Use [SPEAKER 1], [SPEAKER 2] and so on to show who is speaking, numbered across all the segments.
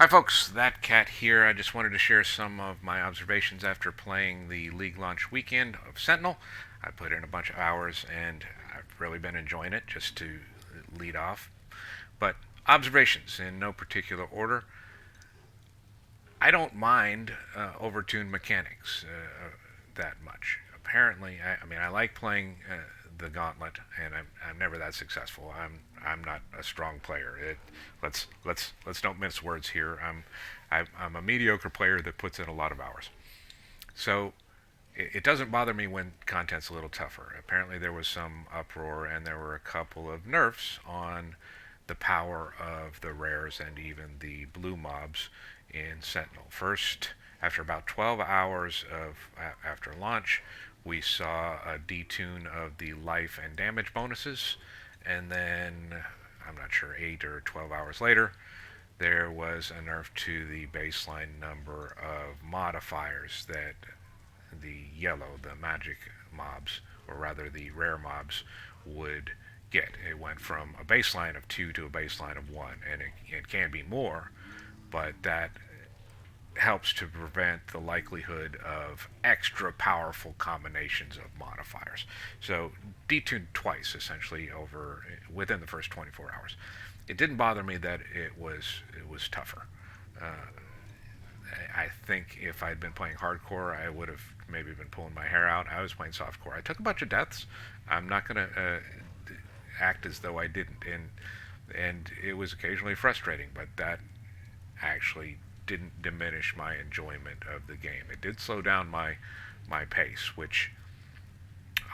[SPEAKER 1] Hi folks, that cat here. I just wanted to share some of my observations after playing the League Launch Weekend of Sentinel. I put in a bunch of hours and I've really been enjoying it just to lead off. But observations in no particular order. I don't mind overtuned mechanics that much. Apparently, I like playing the Gauntlet, and I'm never that successful. I'm not a strong player. Let's don't mince words here. I'm a mediocre player that puts in a lot of hours. So it doesn't bother me when content's a little tougher. Apparently, there was some uproar, and there were a couple of nerfs on the power of the rares and even the blue mobs in Sentinel. First, after about 12 hours of after launch, we saw a detune of the life and damage bonuses, and then I'm not sure 8 or 12 hours later, there was a nerf to the baseline number of modifiers that the yellow, the magic mobs, or rather the rare mobs, would get. It went from a baseline of 2 to a baseline of 1, and it can be more, but that helps to prevent the likelihood of extra powerful combinations of modifiers. So detuned twice essentially over within the first 24 hours. It didn't bother me that it was tougher. I think if I'd been playing hardcore, I would have maybe been pulling my hair out. I was playing softcore. I took a bunch of deaths. I'm not going to act as though I didn't, and it was occasionally frustrating, but that actually didn't diminish my enjoyment of the game. It did slow down my pace, which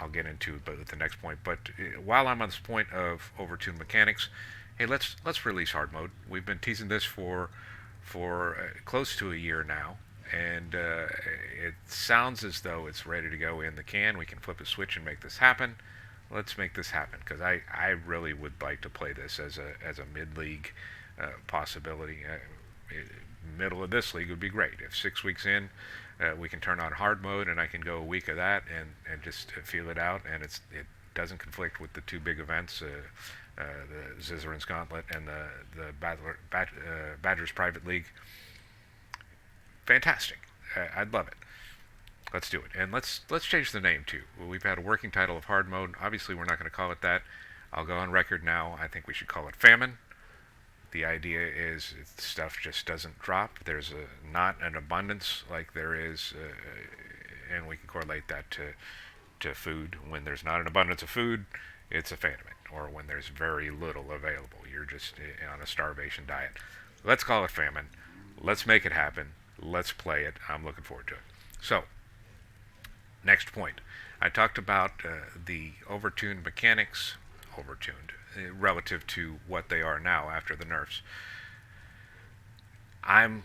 [SPEAKER 1] I'll get into but at the next point. But while I'm on this point of overtuned mechanics, hey, let's release hard mode. We've been teasing this for close to a year now, and it sounds as though it's ready to go in the can. We can flip a switch and make this happen. Let's make this happen because I really would like to play this as a mid league possibility. Middle of this league would be great. If 6 weeks in, we can turn on hard mode and I can go a week of that and just feel it out, and it doesn't conflict with the two big events, the Zizaran's Gauntlet and the Badgers Private League. Fantastic. I'd love it. Let's do it, and let's change the name too. We've had a working title of hard mode. Obviously, we're not going to call it that. I'll go on record now. I think we should call it famine. The idea is stuff just doesn't drop. There's not an abundance like there is, and we can correlate that to food. When there's not an abundance of food, it's a famine, or when there's very little available, you're just on a starvation diet. Let's call it famine. Let's make it happen. Let's play it. I'm looking forward to it. So, next point. I talked about the overtuned mechanics, overtuned, relative to what they are now after the nerfs. I'm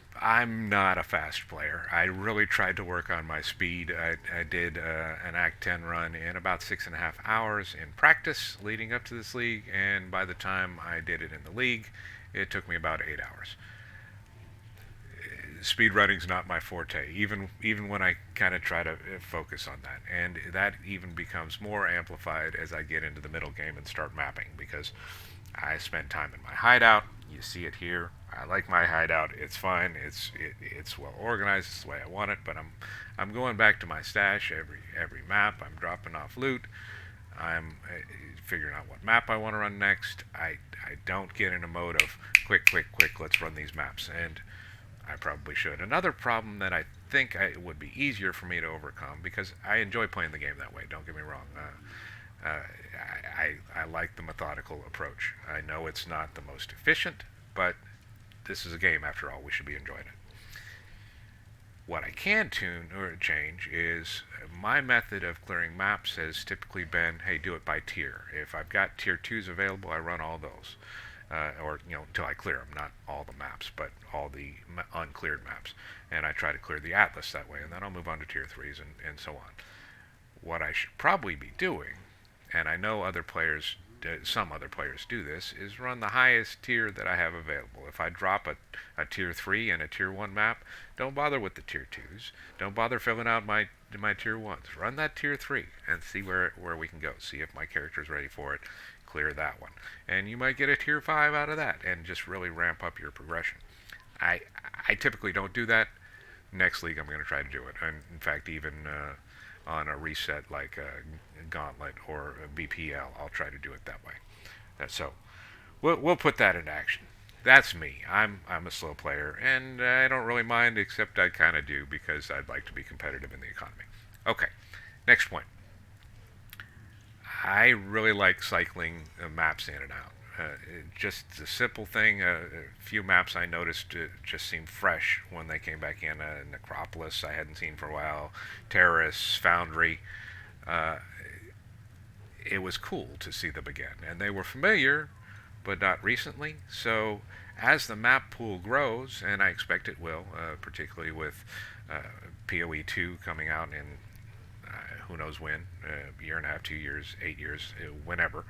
[SPEAKER 1] not a fast player. I really tried to work on my speed. I did an Act 10 run in about 6.5 hours in practice leading up to this league, and by the time I did it in the league, it took me about 8 hours. Speed running is not my forte, even when I kind of try to focus on that, and that even becomes more amplified as I get into the middle game and start mapping, because I spend time in my hideout. You see it here. I like my hideout. It's fine. It's well organized. It's the way I want it. But I'm going back to my stash every map. I'm dropping off loot. I'm figuring out what map I want to run next. I don't get in a mode of quick. Let's run these maps, and I probably should. Another problem that I think it would be easier for me to overcome, because I enjoy playing the game that way. Don't get me wrong. I like the methodical approach. I know it's not the most efficient, but this is a game after all. We should be enjoying it. What I can tune or change is my method of clearing maps has typically been, hey, do it by tier. If I've got tier 2s available, I run all those. Or until I clear them, not all the maps, but all the uncleared maps, and I try to clear the atlas that way, and then I'll move on to tier 3s and so on. What I should probably be doing, and I know some other players do this, is run the highest tier that I have available. If I drop a tier 3 and a tier 1 map, don't bother with the tier 2s. Don't bother filling out my tier 1s. Run that tier 3 and see where we can go. See if my character's ready for it. Clear that one. And you might get a tier 5 out of that and just really ramp up your progression. I I typically don't do that. Next league, I'm going to try to do it. And in fact, even on a reset like a Gauntlet or a BPL, I'll try to do it that way. So we'll put that into action. That's me. I'm a slow player, and I don't really mind, except I kind of do because I'd like to be competitive in the economy. Okay, next point. I really like cycling maps in and out. Just a simple thing. A few maps I noticed just seemed fresh when they came back in. Necropolis I hadn't seen for a while. Terrace, Foundry. Uh, it was cool to see them again, and they were familiar, but not recently. So as the map pool grows, and I expect it will, particularly with uh, PoE 2 coming out in who knows when, a year and a half, 2 years, 8 years, whenever.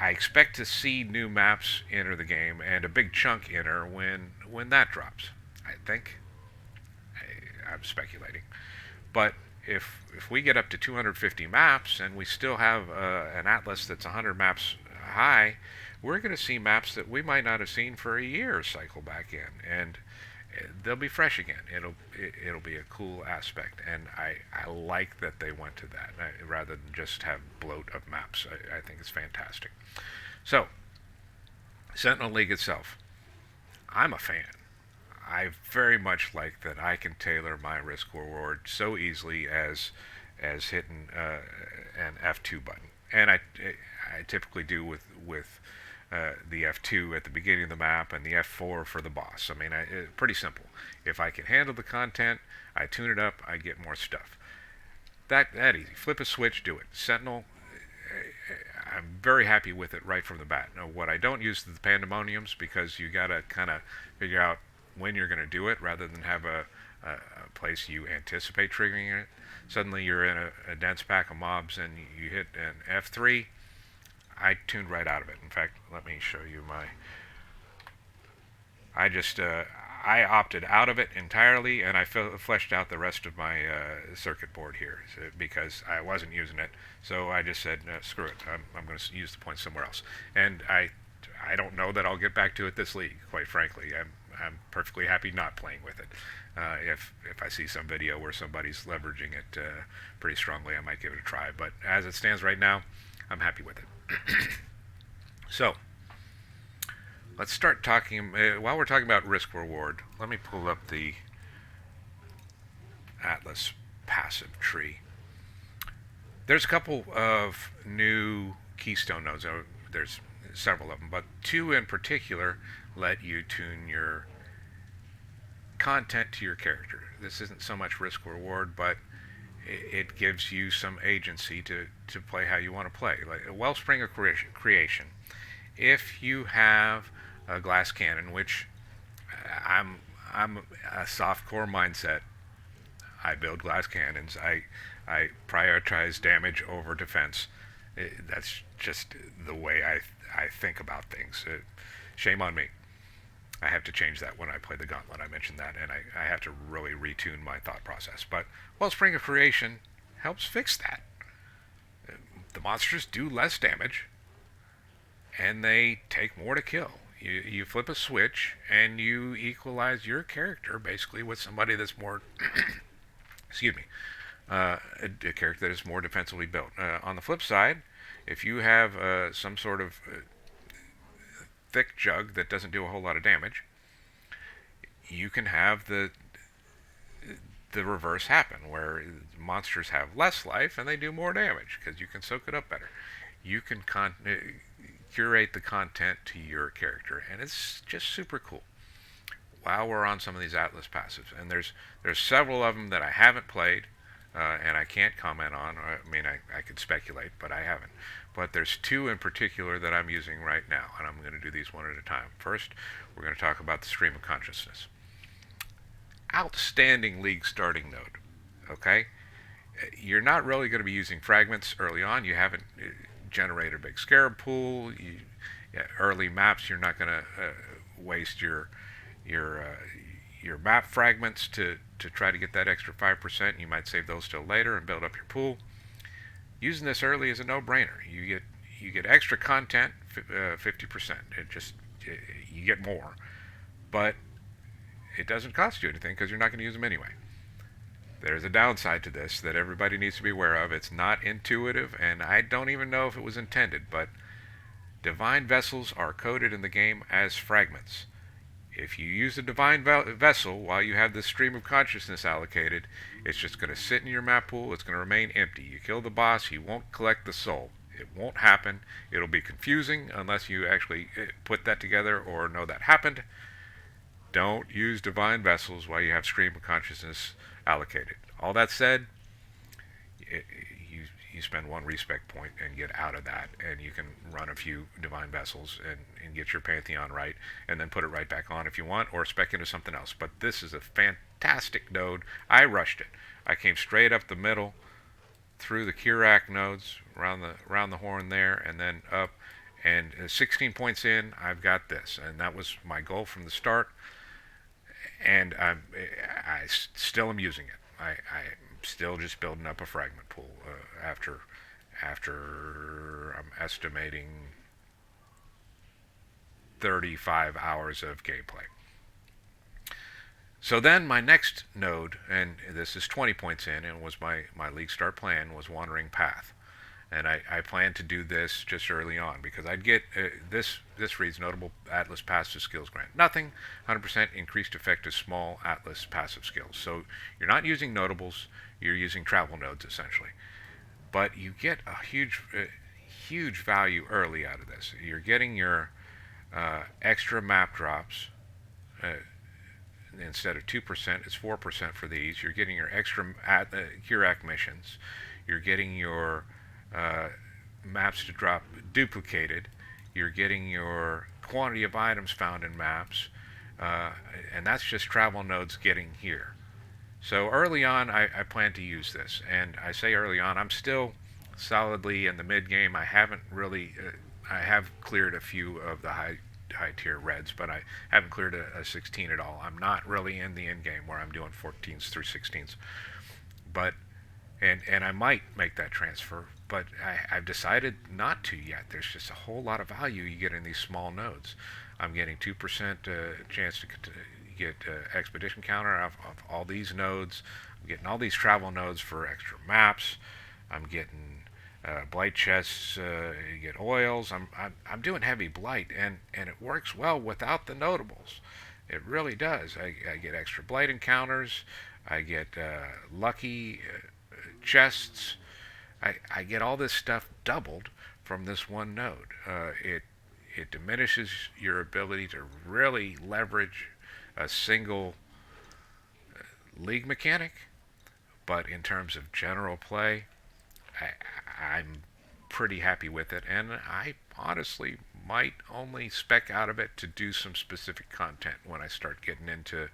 [SPEAKER 1] I expect to see new maps enter the game and a big chunk enter when that drops. I think. I'm speculating, but if we get up to 250 maps and we still have an atlas that's 100 maps high, we're going to see maps that we might not have seen for a year cycle back in, and they'll be fresh again. It'll be a cool aspect, and I like that they went to that rather than just have bloat of maps. I think it's fantastic. So, Sentinel League itself, I'm a fan. I very much like that I can tailor my risk reward so easily as hitting an F2 button, and I typically do with the F2 at the beginning of the map and the F4 for the boss. I mean, pretty simple. If I can handle the content, I tune it up, I get more stuff. That easy. Flip a switch, do it. Sentinel, I'm very happy with it right from the bat. Now, what I don't use is the pandemoniums because you got to kind of figure out when you're going to do it rather than have a place you anticipate triggering it. Suddenly you're in a dense pack of mobs and you hit an F3. I tuned right out of it. In fact, let me show you my. I opted out of it entirely, and I fleshed out the rest of my circuit board here because I wasn't using it. So I just said, screw it. I'm going to use the points somewhere else. And I don't know that I'll get back to it this league. Quite frankly, I'm perfectly happy not playing with it. If I see some video where somebody's leveraging it pretty strongly, I might give it a try. But as it stands right now, I'm happy with it. So, let's start talking. While we're talking about risk reward, let me pull up the Atlas passive tree. There's a couple of new keystone nodes. There's several of them, but two in particular let you tune your content to your character. This isn't so much risk reward, but it gives you some agency to play how you want to play. Like a wellspring of creation. If you have a glass cannon, which I'm a softcore mindset, I build glass cannons. I prioritize damage over defense. That's just the way I think about things. Shame on me. I have to change that when I play the Gauntlet. I mentioned that, and I have to really retune my thought process. But Wellspring of Creation helps fix that. The monsters do less damage, and they take more to kill. You flip a switch, and you equalize your character basically with somebody that's more, excuse me, a character that is more defensively built. On the flip side, if you have some sort of thick jug that doesn't do a whole lot of damage, you can have the reverse happen, where monsters have less life and they do more damage because you can soak it up better. You can curate the content to your character, and it's just super cool. While we're on some of these Atlas passives, and there's several of them that I haven't played, and I can't comment on. I mean, I could speculate, but I haven't. But there's two in particular that I'm using right now, and I'm going to do these one at a time. First, we're going to talk about the Stream of Consciousness. Outstanding league starting node. Okay? You're not really going to be using fragments early on. You haven't generated a big scarab pool. Early maps, you're not going to waste your map fragments to try to get that extra 5%. You might save those till later and build up your pool. Using this early is a no-brainer. You get extra content, 50%. You get more, but it doesn't cost you anything because you're not going to use them anyway. There's a downside to this that everybody needs to be aware of. It's not intuitive, and I don't even know if it was intended, but divine vessels are coded in the game as fragments. If you use a divine vessel while you have this stream of consciousness allocated, it's just going to sit in your map pool. It's going to remain empty. You kill the boss, he won't collect the soul. It won't happen. It'll be confusing unless you actually put that together or know that happened. Don't use divine vessels while you have stream of consciousness allocated. All that said, you spend one respect point and get out of that, and you can run a few divine vessels and get your pantheon right, and then put it right back on if you want, or spec into something else. But this is a fantastic node. I rushed it. I came straight up the middle through the Kirak nodes around the horn there, and then up. And 16 points in, I've got this, and that was my goal from the start. And I still am using it. I'm still just building up a fragment pool after I'm estimating 35 hours of gameplay. So then my next node, and this is 20 points in, and was my league start plan, was Wandering Path. And I plan to do this just early on because I'd get this reads notable Atlas passive skills grant. Nothing, 100% increased effective small Atlas passive skills. So you're not using notables, you're using travel nodes essentially. But you get a huge value early out of this. You're getting your extra map drops. Instead of 2%, it's 4% for these. You're getting your extra Kirak missions. You're getting your maps to drop duplicated. You're getting your quantity of items found in maps, and that's just travel nodes getting here. So early on, I plan to use this, and I say early on, I'm still solidly in the mid game. I haven't really, I have cleared a few of the high tier reds, but I haven't cleared a 16 at all. I'm not really in the end game where I'm doing 14s through 16s, but and I might make that transfer, but I've decided not to yet. There's just a whole lot of value you get in these small nodes. I'm getting 2% chance to get expedition counter of all these nodes. I'm getting all these travel nodes for extra maps. I'm getting blight chests. You get oils. I'm doing heavy blight, and it works well without the notables. It really does. I get extra blight encounters. I get lucky chests. I get all this stuff doubled from this one node. It diminishes your ability to really leverage a single league mechanic, but in terms of general play, I'm pretty happy with it, and I honestly might only spec out of it to do some specific content when I start getting into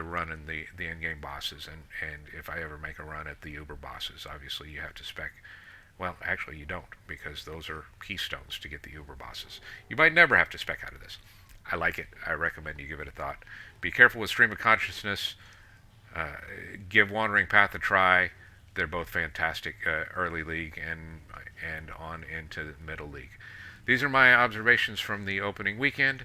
[SPEAKER 1] running the in-game bosses, and if I ever make a run at the Uber bosses. Obviously you have to spec. Well, actually you don't, because those are keystones to get the Uber bosses. You might never have to spec out of this. I like it. I recommend you give it a thought. Be careful with Stream of Consciousness. Give Wandering Path a try. They're both fantastic early league and on into middle league. These are my observations from the opening weekend.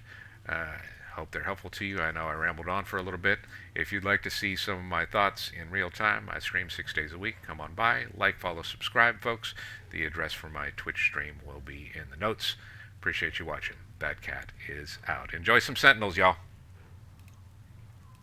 [SPEAKER 1] Hope they're helpful to you. I know I rambled on for a little bit. If you'd like to see some of my thoughts in real time, I stream 6 days a week. Come on by. Like, follow, subscribe, folks. The address for my Twitch stream will be in the notes. Appreciate you watching. That cat is out. Enjoy some Sentinels, y'all.